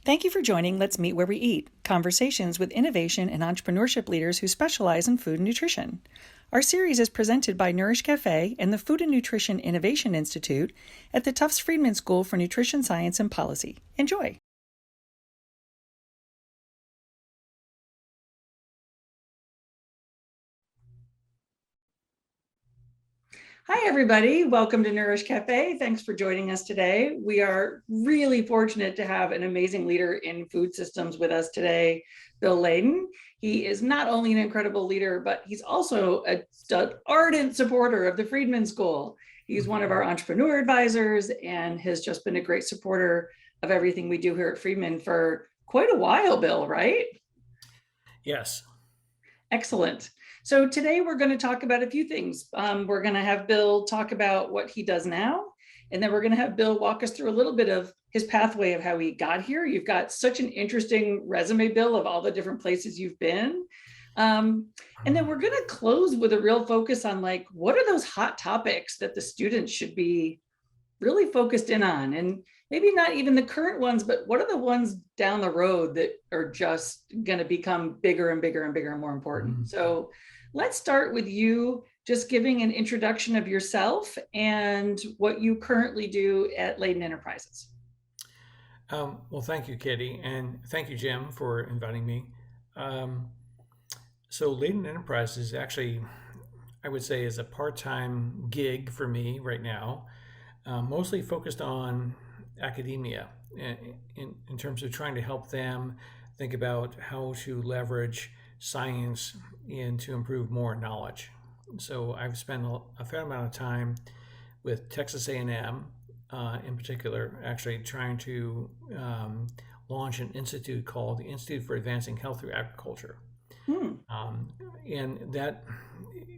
Thank you for joining Let's Meet Where We Eat, conversations with innovation and entrepreneurship leaders who specialize in food and nutrition. Our series is presented by Nourish Cafe and the Food and Nutrition Innovation Institute at the Tufts Friedman School for Nutrition Science and Policy. Enjoy. Hi, everybody. Welcome to Nourish Cafe. Thanks for joining us today. We are really fortunate to have an amazing leader in food systems with us today, Bill Layden. He is not only an incredible leader, but he's also an ardent supporter of the Friedman School. He's one of our entrepreneur advisors and has just been a great supporter of everything we do here at Friedman for quite a while, Bill, right? Yes. Excellent. So today we're going to talk about a few things. We're going to have Bill talk about what he does now, and then we're going to have Bill walk us through a little bit of his pathway of how he got here. You've got such an interesting resume, Bill, of all the different places you've been. And then we're going to close with a real focus on what are those hot topics that the students should be really focused in on, and maybe not even the current ones, but what are the ones down the road that are just going to become bigger and bigger and bigger and more important. So let's start with you just giving an introduction of yourself and what you currently do at Layden Enterprises. Well, thank you, Katie, and thank you, Jim, for inviting me. So Layden Enterprises actually, I would say, is a part-time gig for me right now, mostly focused on academia in terms of trying to help them think about how to leverage science and to improve more knowledge. So I've spent a fair amount of time with Texas A&M in particular, actually trying to launch an institute called the Institute for Advancing Health Through Agriculture. And that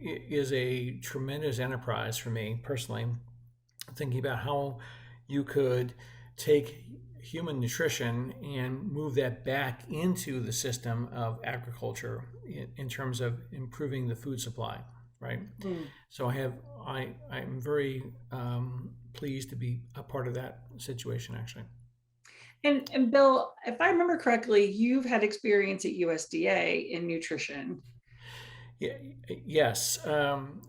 is a tremendous enterprise for me personally, thinking about how you could take human nutrition and move that back into the system of agriculture in terms of improving the food supply, right? So I'm very pleased to be a part of that situation, actually. And Bill, if I remember correctly, you've had experience at USDA in nutrition. Yes.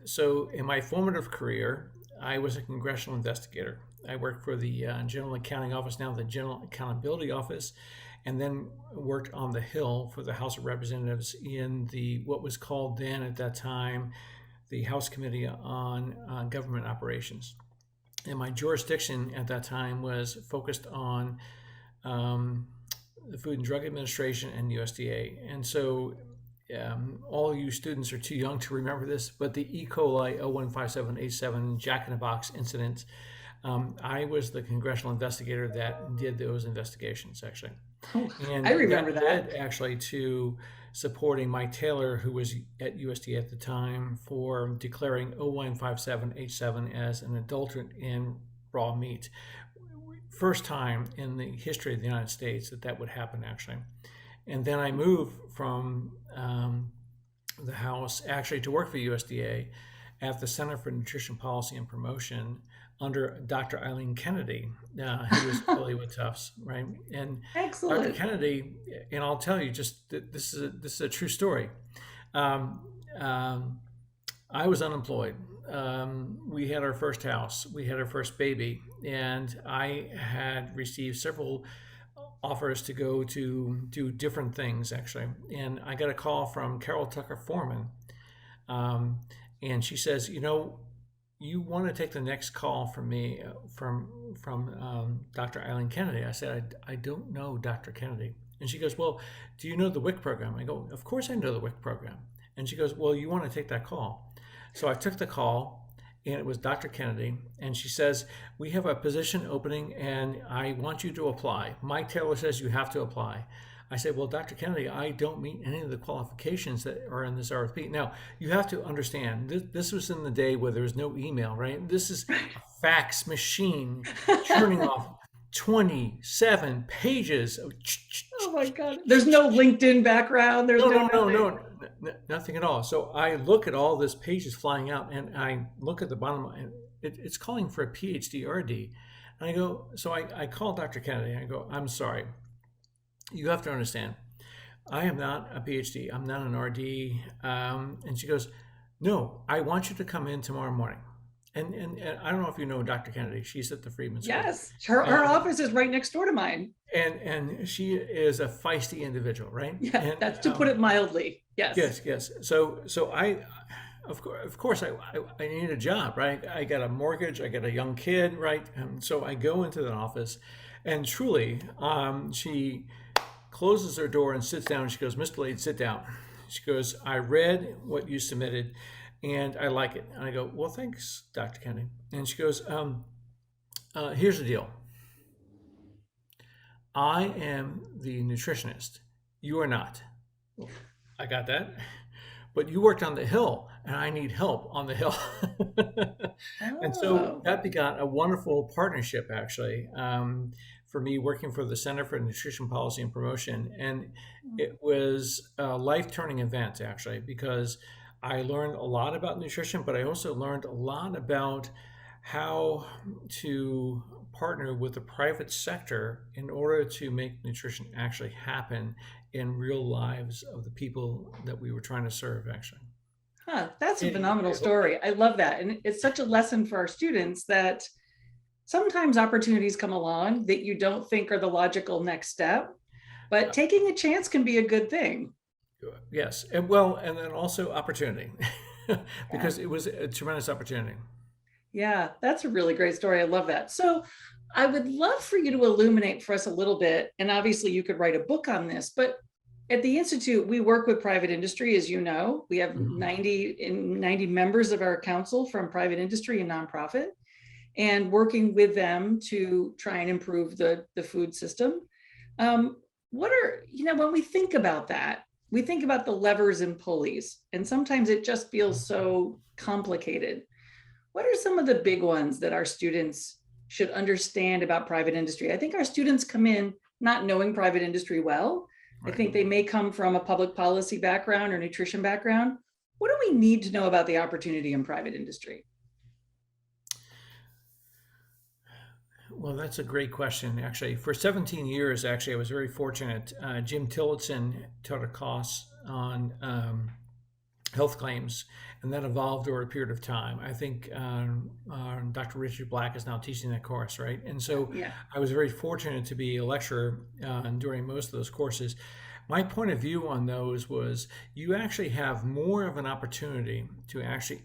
So in my formative career, I was a congressional investigator. I worked for the General Accounting Office, now the General Accountability Office, and then worked on the Hill for the House of Representatives in what was called then at that time the House Committee on Government Operations. And my jurisdiction at that time was focused on the Food and Drug Administration and USDA. And so all you students are too young to remember this, but the E. coli 015787 Jack in the Box incident, I was the congressional investigator that did those investigations, actually. And I remember that led actually to supporting Mike Taylor, who was at USDA at the time, for declaring 0157H7 as an adulterant in raw meat. First time in the history of the United States that would happen, actually. And then I moved from the House actually to work for USDA at the Center for Nutrition Policy and Promotion under Dr. Eileen Kennedy, who was affiliated with Tufts, right? And excellent. Dr. Kennedy, and I'll tell you, just this is a true story. I was unemployed. We had our first house, we had our first baby, and I had received several offers to go to do different things, actually. And I got a call from Carol Tucker Foreman, and she says, you want to take the next call from me from Dr. Eileen Kennedy. I said, I don't know Dr. Kennedy. And she goes, well, do you know the WIC program? I go, of course I know the WIC program. And she goes, well, you want to take that call. So I took the call, and it was Dr. Kennedy, and she says, we have a position opening, and I want you to apply. Mike Taylor says you have to apply. I said, well, Dr. Kennedy, I don't meet any of the qualifications that are in this RFP. Now, you have to understand, this was in the day where there was no email, right? This is a fax machine churning off 27 pages. Oh my God. There's no LinkedIn background. There's no, nothing at all. So I look at all this pages flying out, and I look at the bottom, and it's calling for a PhD RD. And I go, so I call Dr. Kennedy, and I go, I'm sorry. You have to understand, I am not a PhD. I'm not an RD. And she goes, no, I want you to come in tomorrow morning. And I don't know if you know Dr. Kennedy. She's at the Freedman School. Yes, her And office is right next door to mine. and she is a feisty individual, right? Yeah, And that's to put it mildly. Yes. yes. So I, of course, I need a job, right? I got a mortgage, I got a young kid, right? And so I go into the office, and truly, she closes her door and sits down. And she goes, Mr. Layden, sit down. She goes, I read what you submitted, and I like it. And I go, well, thanks, Dr. Kennedy. And she goes, here's the deal. I am the nutritionist. You are not. I got that. But you worked on the Hill, and I need help on the Hill. And so Oh, that begot a wonderful partnership, actually, for me working for the Center for Nutrition Policy and Promotion. And it was a life-turning event, actually, because I learned a lot about nutrition, but I also learned a lot about how to partner with the private sector in order to make nutrition actually happen in real lives of the people that we were trying to serve, actually. huh, that's a Anyway, phenomenal story. I love that. And it's such a lesson for our students that sometimes opportunities come along that you don't think are the logical next step, but taking a chance can be a good thing. yes, and well, and then also opportunity, Yeah. because it was a tremendous opportunity. Yeah, that's a really great story. I love that. So I would love for you to illuminate for us a little bit. And obviously, you could write a book on this, but at the Institute, we work with private industry, as you know. We have Mhm. 90 members of our council from private industry and nonprofit, and working with them to try and improve the food system. What are, when we think about that, we think about the levers and pulleys, and sometimes it just feels so complicated. What are some of the big ones that our students should understand about private industry? I think our students come in not knowing private industry well. I Right. think they may come from a public policy background or nutrition background. What do we need to know about the opportunity in private industry? Well, that's a great question. Actually, for 17 years, actually, I was very fortunate. Jim Tillotson taught a course on health claims, and that evolved over a period of time. I think Dr. Richard Black is now teaching that course, right? And so Yeah. I was very fortunate to be a lecturer during most of those courses. My point of view on those was you actually have more of an opportunity to actually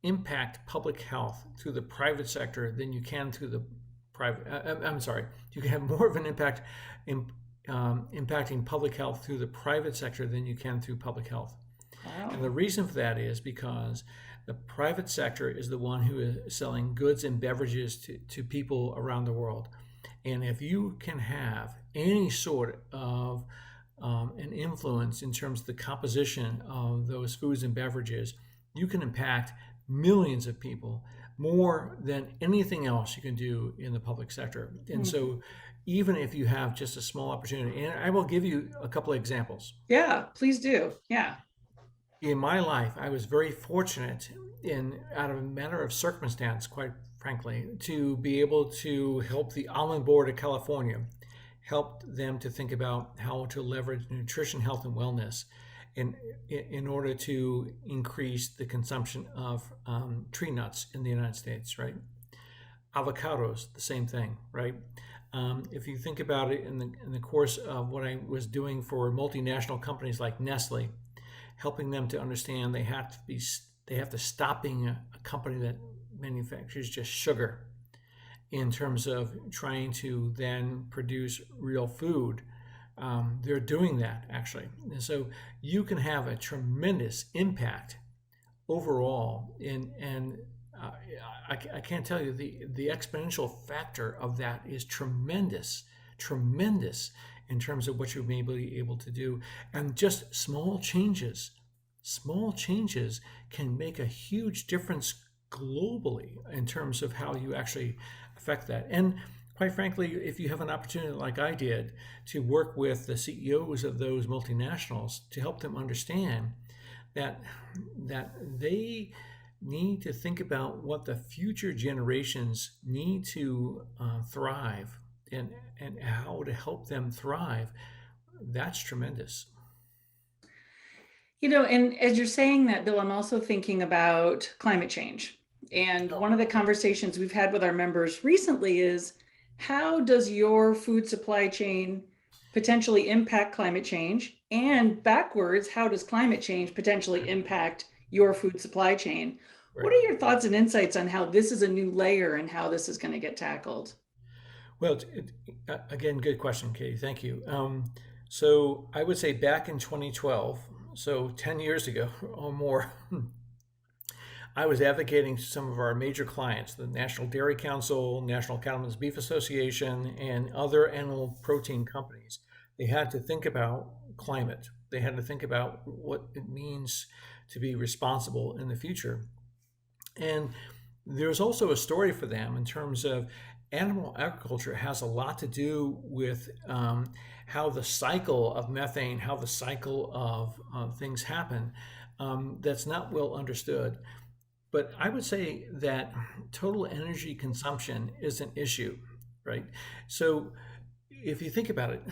impact public health through the private sector than you can through the private. I'm sorry, you can have more of an impact in impacting public health through the private sector than you can through public health. And Wow. the reason for that is because the private sector is the one who is selling goods and beverages to people around the world. And if you can have any sort of an influence in terms of the composition of those foods and beverages, you can impact millions of people more than anything else you can do in the public sector. And Mm. so, even if you have just a small opportunity, and I will give you a couple of examples. Yeah, please do. Yeah. In my life, I was very fortunate out of a matter of circumstance, quite frankly, to be able to help the Almond Board of California, help them to think about how to leverage nutrition, health, and wellness in order to increase the consumption of tree nuts in the United States, right? Avocados, the same thing, right? If you think about it in the course of what I was doing for multinational companies like Nestle, helping them to understand they have to stop being a company that manufactures just sugar in terms of trying to then produce real food. They're doing that actually, and so you can have a tremendous impact overall and uh, I can't tell you the exponential factor of that is tremendous in terms of what you may be able to do. And just small changes can make a huge difference globally in terms of how you actually affect that. And quite frankly, if you have an opportunity like I did to work with the CEOs of those multinationals to help them understand that they need to think about what the future generations need to thrive and how to help them thrive. that's tremendous. And as you're saying that, Bill, I'm also thinking about climate change. And Oh, one of the conversations we've had with our members recently is how does your food supply chain potentially impact climate change? And backwards, how does climate change potentially impact your food supply chain? What right. are your thoughts and insights on how this is a new layer and how this is going to get tackled? Well, again, good question, Katie. Thank you. So I would say back in 2012, so 10 years ago or more, I was advocating to some of our major clients, the National Dairy Council, National Cattlemen's Beef Association, and other animal protein companies. They had to think about climate. They had to think about what it means to be responsible in the future. And there's also a story for them in terms of animal agriculture has a lot to do with how the cycle of methane, how the cycle of things happen. That's not well understood. But I would say that total energy consumption is an issue, right? So if you think about it,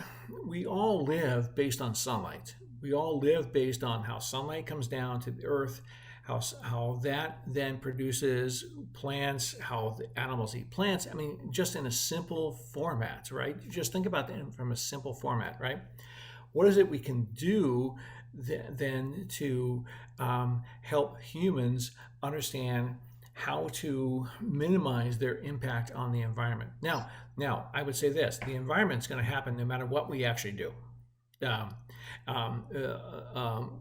we all live based on sunlight. We all live based on how sunlight comes down to the earth, how that then produces plants, how the animals eat plants. I mean, just in a simple format, right? Just think about that from a simple format, right? What is it we can do then to help humans understand how to minimize their impact on the environment? Now, I would say this: the environment's going to happen no matter what we actually do. Um,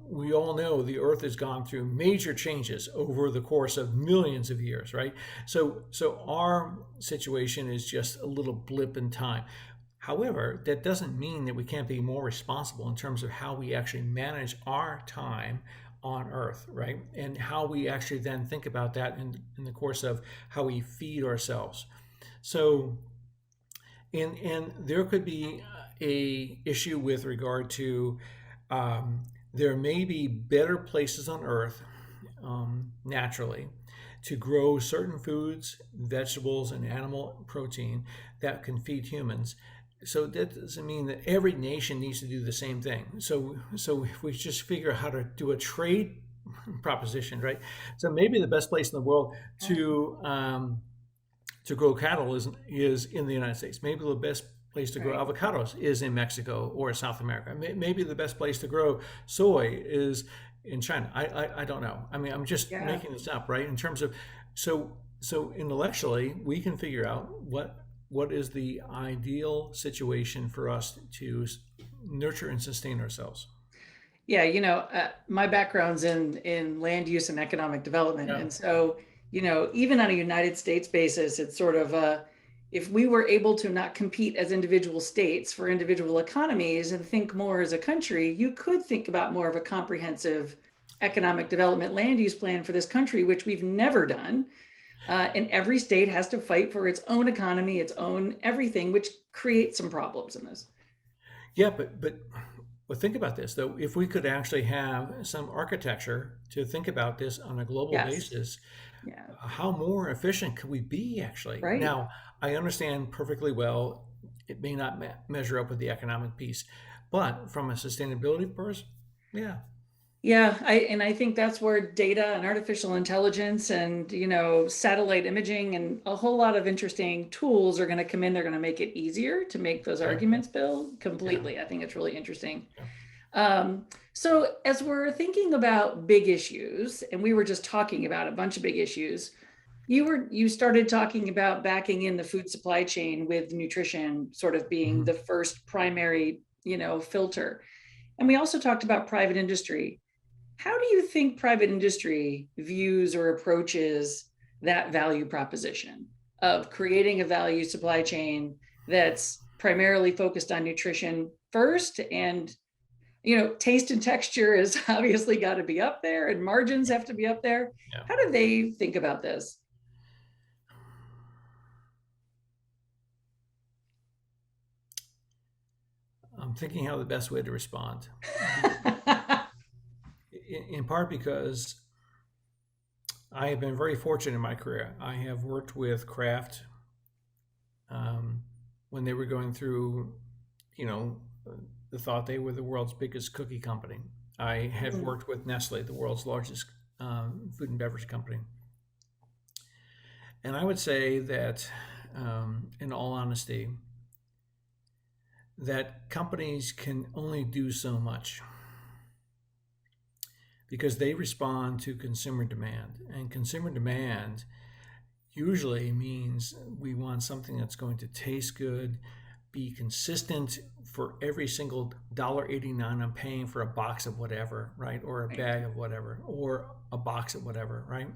we all know the Earth has gone through major changes over the course of millions of years, right? So our situation is just a little blip in time. However, that doesn't mean that we can't be more responsible in terms of how we actually manage our time on Earth, right? And how we actually then think about that in the course of how we feed ourselves. So, and there could be a issue with regard to there may be better places on Earth naturally to grow certain foods, vegetables, and animal protein that can feed humans. So that doesn't mean that every nation needs to do the same thing. So if we just figure out how to do a trade proposition, right? So maybe the best place in the world to grow cattle is in the United States. Maybe the best place to grow Right. avocados is in Mexico or South America. Maybe the best place to grow soy is in China. I don't know. I mean, I'm just Yeah. making this up, right? In terms of so intellectually, we can figure out what is the ideal situation for us to nurture and sustain ourselves. Yeah, my background's in land use and economic development, Yeah. and so even on a United States basis, it's sort of if we were able to not compete as individual states for individual economies and think more as a country, you could think about more of a comprehensive economic development land use plan for this country, which we've never done. And every state has to fight for its own economy, its own everything, which creates some problems in this. Yeah, but think about this though. If we could actually have some architecture to think about this on a global Yes. basis, Yeah. how more efficient could we be actually? Right. Now, I understand perfectly well it may not measure up with the economic piece, but from a sustainability purpose, yeah, Yeah, I think that's where data and artificial intelligence and satellite imaging and a whole lot of interesting tools are going to come in. They're going to make it easier to make those right, arguments, Bill, yeah, completely. I think it's really interesting. yeah. So as we're thinking about big issues, and we were just talking about a bunch of big issues, you started talking about backing in the food supply chain with nutrition sort of being Mhm. the first primary, filter. And we also talked about private industry. How do you think private industry views or approaches that value proposition of creating a value supply chain that's primarily focused on nutrition first? And taste and texture is obviously got to be up there and margins have to be up there. Yeah. How do they think about this? I'm thinking how the best way to respond. In part because I have been very fortunate in my career. I have worked with Kraft um, when they were going through, you know, thought they were the world's biggest cookie company. I had Mm. worked with Nestle, the world's largest food and beverage company. And I would say that, in all honesty, that companies can only do so much because they respond to consumer demand. And consumer demand usually means we want something that's going to taste good, be consistent for every single $1.89 I'm paying for a box of whatever, right? Or a Right. bag of whatever, or a box of whatever, right?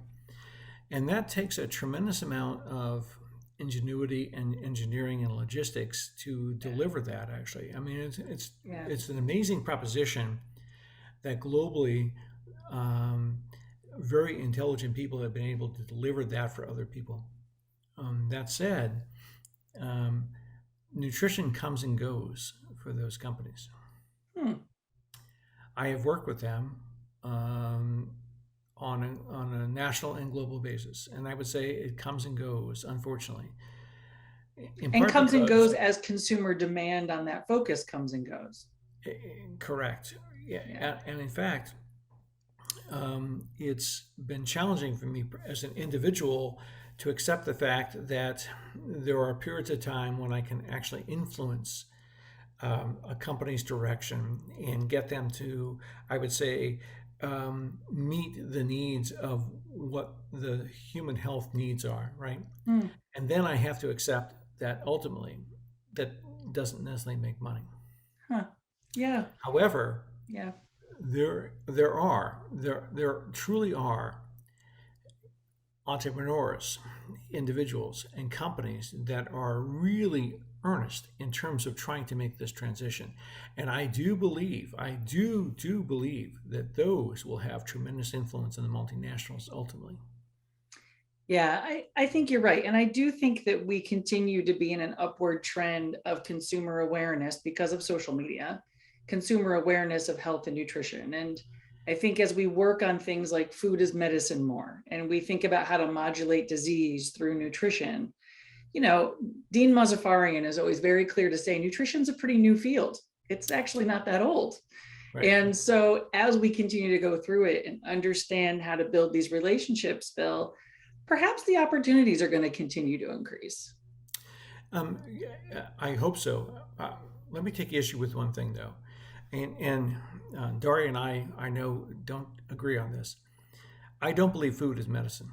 And that takes a tremendous amount of ingenuity and engineering and logistics to Yeah. deliver that. Actually, I mean, Yeah. it's an amazing proposition that globally, um, very intelligent people have been able to deliver that for other people. That said, um, nutrition comes and goes for those companies. Hmm. I have worked with them on a national and global basis, and I would say it comes and goes, unfortunately, in And part comes and goes because as consumer demand on that focus comes and goes. correct, yeah, Yeah. and in fact, it's been challenging for me as an individual to accept the fact that there are periods of time when I can actually influence a company's direction and get them to, I would say, meet the needs of what the human health needs are, right? Hmm. And then I have to accept that ultimately that doesn't necessarily make money. Huh. Yeah. However, Yeah. there truly are entrepreneurs, individuals, and companies that are really earnest in terms of trying to make this transition. And I do believe that those will have tremendous influence in the multinationals ultimately. Yeah, I think you're right. And I do think that we continue to be in an upward trend of consumer awareness because of social media, consumer awareness of health and nutrition. And I think as we work on things like food as medicine more, and we think about how to modulate disease through nutrition, you know, Dean Mozaffarian is always very clear to say nutrition's a pretty new field. It's actually not that old. Right. And so as we continue to go through it and understand how to build these relationships, Bill, perhaps the opportunities are going to continue to increase. Yeah, I hope so. Let me take issue with one thing though, and Daria and I know don't agree on this. I don't believe food is medicine.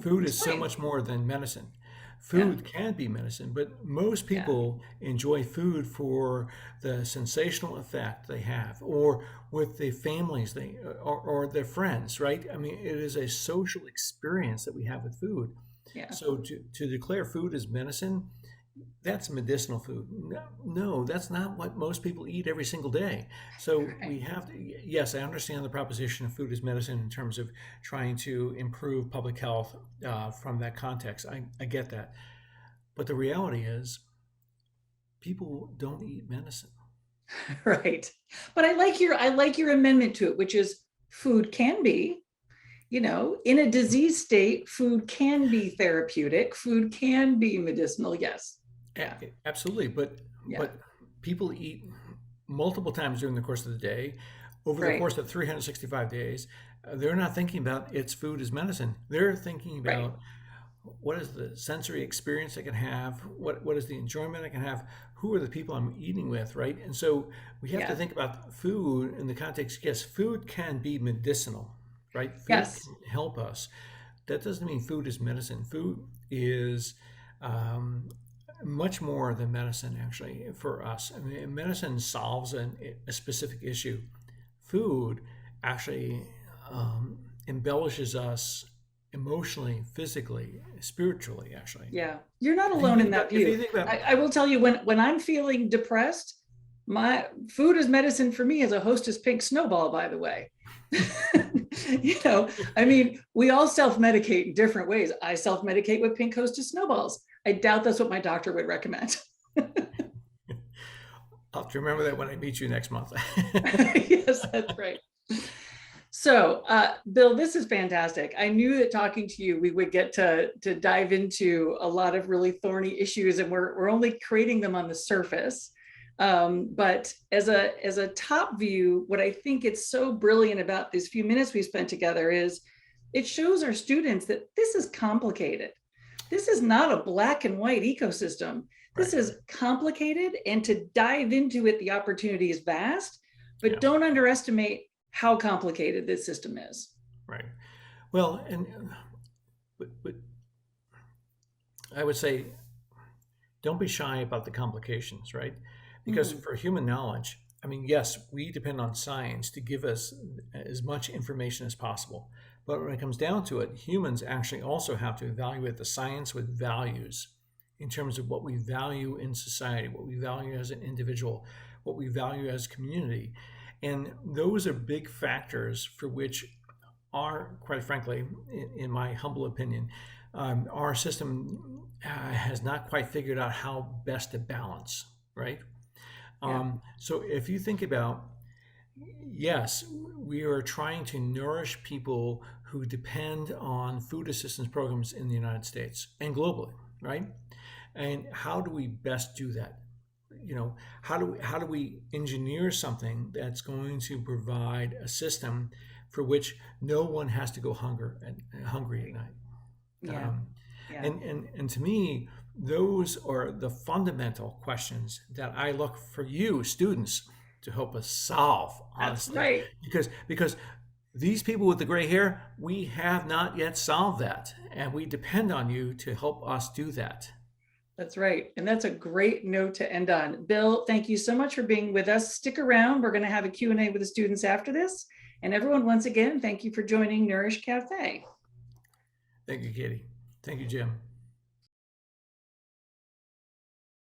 Food is so Explain. much more than medicine. Yeah. Food can be medicine, but most Yeah. people enjoy food for the sensational effect they have, or with the families or their friends, right? I mean, it is a social experience that we have with food. Yeah. So to declare food as medicine, that's medicinal food. No, no, that's not what most people eat every single day. So we Right. have to, yes, I understand the proposition of food as medicine in terms of trying to improve public health from that context. I get that. But the reality is, people don't eat medicine. Right. But I like your amendment to it, which is food can be, in a disease state, food can be therapeutic, food can be medicinal. Yes. Yeah. Absolutely. Yeah. But people eat multiple times during the course of the day, over the Right. course of 365 days. They're not thinking about its food as medicine. They're thinking Right. about what is the sensory experience I can have, what is the enjoyment I can have, who are the people I'm eating with, right? And so we have to Yeah. think about food in the context. Yes, food can be medicinal, right? Food Yes. can help us. That doesn't mean food is medicine. Food is um, much more than medicine, actually, for us. I mean, medicine solves a specific issue. Food actually embellishes us emotionally, physically, spiritually, actually. Yeah. You're not If you alone think in that about, if you view. think about, I will tell you, when I'm feeling depressed, my food is medicine for me as a Hostess pink snowball, by the way. I mean, we all self-medicate in different ways. I self-medicate with pink Hostess snowballs. I doubt that's what my doctor would recommend. I'll have to remember that when I meet you next month. Yes, that's right. So, Bill, this is fantastic. I knew that talking to you, we would get to dive into a lot of really thorny issues, and we're only creating them on the surface. But as a top view, what I think it's so brilliant about these few minutes we spent together is it shows our students that this is complicated. This is not a black and white ecosystem. This Right. is complicated, and to dive into it, the opportunity is vast, but Yeah. don't underestimate how complicated this system is. Right. Well, and but I would say don't be shy about the complications, right? Because Mhm. for human knowledge, I mean, yes, we depend on science to give us as much information as possible. But when it comes down to it, humans actually also have to evaluate the science with values in terms of what we value in society, what we value as an individual, what we value as community. And those are big factors for which our, quite frankly, in my humble opinion, our system has not quite figured out how best to balance, right? Yeah. So if you think about, yes, we are trying to nourish people who depend on food assistance programs in the United States and globally, right? And how do we best do that? How do we engineer something that's going to provide a system for which no one has to go hungry at night? Yeah. Um, Yeah. and to me, those are the fundamental questions that I look for you, students, to help us solve, That's honestly. right. Because these people with the gray hair, we have not yet solved that. And we depend on you to help us do that. That's right. And that's a great note to end on. Bill, thank you so much for being with us. Stick around. We're going to have a Q&A with the students after this. And everyone, once again, thank you for joining Nourish Cafe. Thank you, Katie. Thank you, Jim.